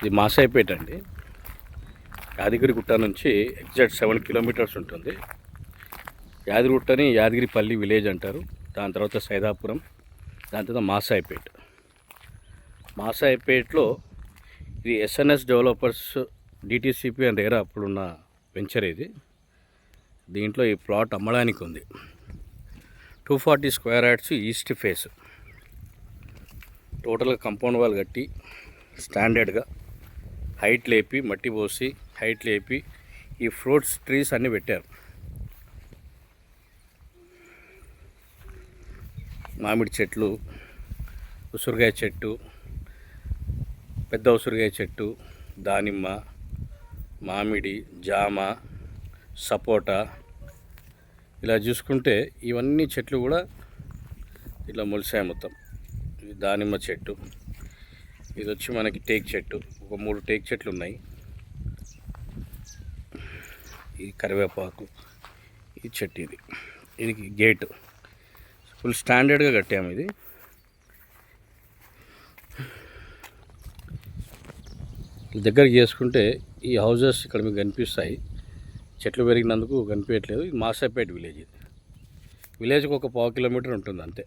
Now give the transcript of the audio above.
ఇది మాసాయిపేట అండి. యాదగిరిగుట్ట నుంచి ఎగ్జాక్ట్ 7 కిలోమీటర్స్ ఉంటుంది. యాదగిరిగుట్టని యాదగిరిపల్లి విలేజ్ అంటారు. దాని తర్వాత సైదాపురం, దాని తర్వాత మాసాయిపేట. మాసాయిపేటలో ఇది ఎస్ఎన్ఎస్ డెవలపర్స్ డిటిసిపి అని దగ్గర అప్పుడున్న వెంచర్ ఇది. దీంట్లో ఈ ప్లాట్ అమ్మడానికి ఉంది. 240 స్క్వేర్ యార్డ్స్ ఈస్ట్ ఫేస్. టోటల్గా కాంపౌండ్ వాల్ కట్టి స్టాండర్డ్గా హైట్ లేపి, మట్టి పోసి హైట్ లేపి ఈ ఫ్రూట్స్ ట్రీస్ అన్నీ పెట్టారు. మామిడి చెట్లు, ఉసిరికాయ చెట్టు, పెద్ద ఉసిరికాయ చెట్టు, దానిమ్మ, మామిడి, జామ, సపోటా, ఇలా చూసుకుంటే ఇవన్నీ చెట్లు కూడా ఇట్లా మొలిసాయి మొత్తం. ఇది దానిమ్మ చెట్టు, ఇది వచ్చి మనకి టేక్ చెట్టు, ఒక 3 టేక్ చెట్లు ఉన్నాయి. ఇది కరివేపాకు, ఈ చెట్టు, ఇది గేటు ఫుల్ స్టాండర్డ్గా కట్టాము. ఇది దగ్గరికి చేసుకుంటే ఈ హౌజెస్ ఇక్కడ మీకు కనిపిస్తాయి. చెట్లు పెరిగినందుకు కనిపించట్లేదు. ఇది మాసాయిపేట విలేజ్. ఇది విలేజ్కి ఒక 1/4 కిలోమీటర్ ఉంటుంది అంతే.